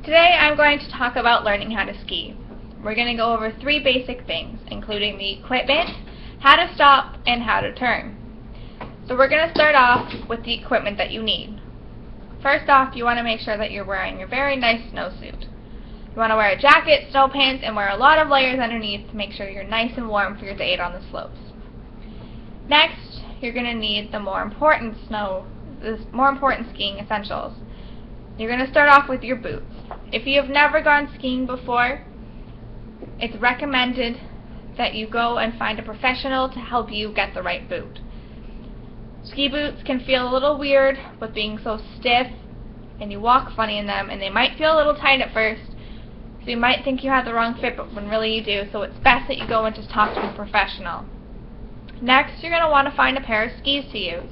Today I'm going to talk about learning how to ski. We're going to go over 3 basic things, including the equipment, how to stop, and how to turn. So we're going to start off with the equipment that you need. First off, you want to make sure that you're wearing a very nice snowsuit. You want to wear a jacket, snow pants, and wear a lot of layers underneath to make sure you're nice and warm for your day out on the slopes. Next, you're going to need the more important skiing essentials. You're going to start off with your boots. If you have never gone skiing before, it's recommended that you go and find a professional to help you get the right boot. Ski boots can feel a little weird with being so stiff, and you walk funny in them, and they might feel a little tight at first, so you might think you have the wrong fit, but when really you do, so it's best that you go and just talk to a professional. Next, you're going to want to find a pair of skis to use.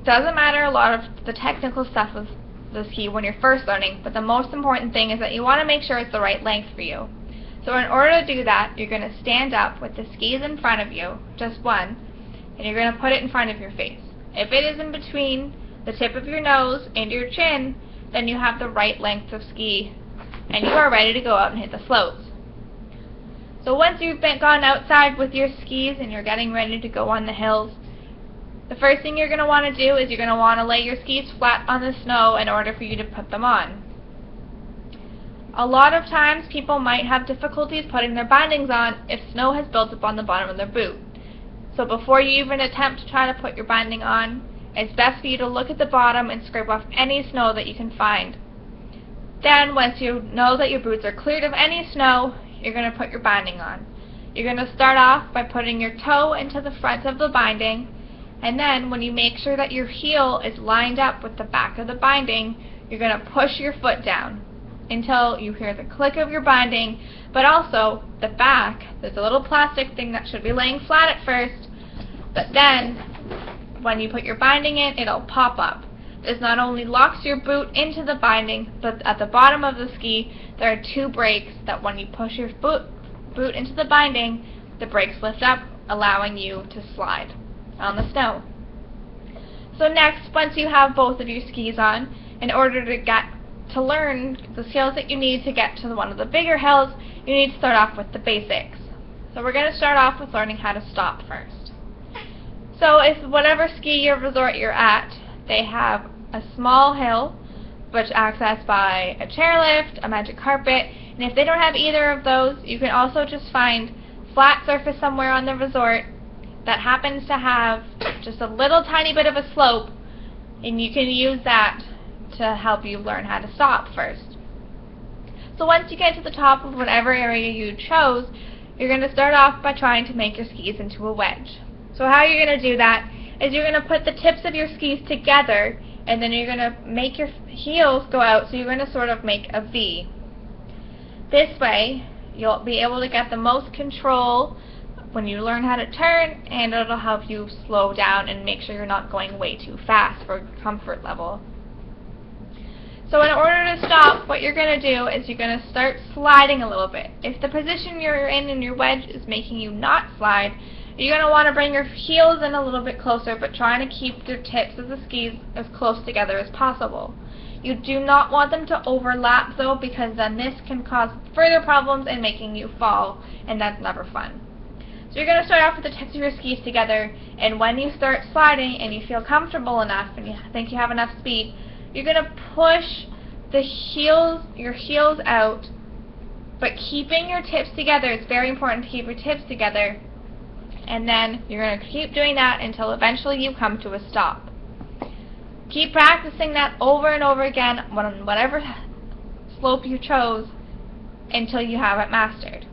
Doesn't matter a lot of the technical stuff of the ski when you're first learning, but the most important thing is that you want to make sure it's the right length for you. So in order to do that, you're going to stand up with the skis in front of you, just one, and you're going to put it in front of your face. If it is in between the tip of your nose and your chin, then you have the right length of ski, and you are ready to go out and hit the slopes. So once you've gone outside with your skis and you're getting ready to go on the hills, the first thing you're going to want to do is you're going to want to lay your skis flat on the snow in order for you to put them on. A lot of times people might have difficulties putting their bindings on if snow has built up on the bottom of their boot. So before you even attempt to try to put your binding on, it's best for you to look at the bottom and scrape off any snow that you can find. Then once you know that your boots are cleared of any snow, you're going to put your binding on. You're going to start off by putting your toe into the front of the binding, and then when you make sure that your heel is lined up with the back of the binding, you're going to push your foot down until you hear the click of your binding, but also the back. There's a little plastic thing that should be laying flat at first, but then when you put your binding in, it'll pop up. This not only locks your boot into the binding, but at the bottom of the ski there are 2 brakes that when you push your boot into the binding, the brakes lift up, allowing you to slide on the snow. So next, once you have both of your skis on, in order to learn the skills that you need to get to one of the bigger hills, you need to start off with the basics. So we're going to start off with learning how to stop first. So if whatever ski resort you're at, they have a small hill which accessed by a chairlift, a magic carpet, and if they don't have either of those, you can also just find flat surface somewhere on the resort that happens to have just a little tiny bit of a slope, and you can use that to help you learn how to stop first. So once you get to the top of whatever area you chose, you're going to start off by trying to make your skis into a wedge. So how you're going to do that is you're going to put the tips of your skis together, and then you're going to make your heels go out, so you're going to sort of make a V. This way, you'll be able to get the most control when you learn how to turn, and it'll help you slow down and make sure you're not going way too fast for comfort level. So in order to stop, what you're going to do is you're going to start sliding a little bit. If the position you're in your wedge is making you not slide, you're going to want to bring your heels in a little bit closer, but trying to keep the tips of the skis as close together as possible. You do not want them to overlap though, because then this can cause further problems in making you fall, and that's never fun. So you're going to start off with the tips of your skis together, and when you start sliding and you feel comfortable enough and you think you have enough speed, you're going to push your heels out, but keeping your tips together. It's very important to keep your tips together, and then you're going to keep doing that until eventually you come to a stop. Keep practicing that over and over again on whatever slope you chose until you have it mastered.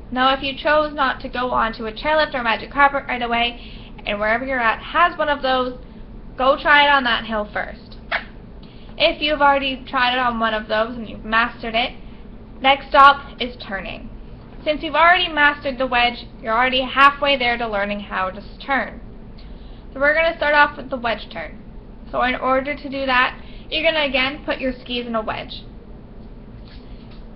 Now if you chose not to go onto a chairlift or magic carpet right away, and wherever you're at has one of those, go try it on that hill first. If you've already tried it on one of those and you've mastered it, next stop is turning. Since you've already mastered the wedge, you're already halfway there to learning how to turn. So we're going to start off with the wedge turn. So in order to do that, you're going to again put your skis in a wedge.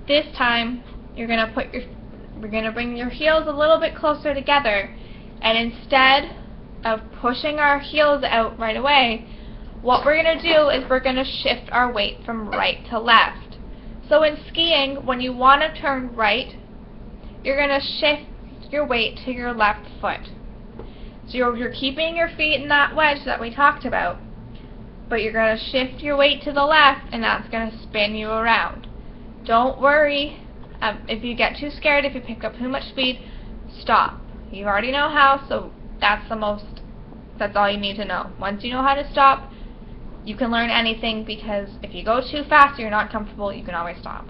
This time, you're going to bring your heels a little bit closer together, and instead of pushing our heels out right away, what we're going to do is we're going to shift our weight from right to left. So in skiing, when you want to turn right, you're going to shift your weight to your left foot. So you're keeping your feet in that wedge that we talked about, but you're going to shift your weight to the left, and that's going to spin you around. Don't worry if you get too scared, if you pick up too much speed, stop. You already know how, so that's all you need to know. Once you know how to stop, you can learn anything, because if you go too fast or you're not comfortable, you can always stop.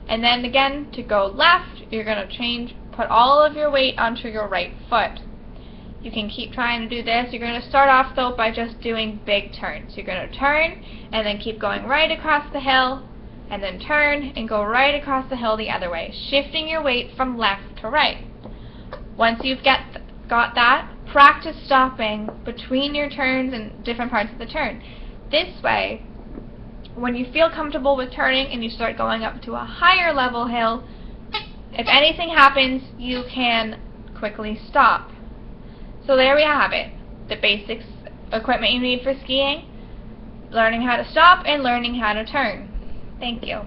And then again, to go left, you're going to put all of your weight onto your right foot. You can keep trying to do this. You're going to start off though by just doing big turns. You're going to turn and then keep going right across the hill, and then turn and go right across the hill the other way, shifting your weight from left to right. Once you've got that, practice stopping between your turns and different parts of the turn. This way, when you feel comfortable with turning and you start going up to a higher level hill, if anything happens, you can quickly stop. So there we have it, the basics equipment you need for skiing, learning how to stop and learning how to turn. Thank you.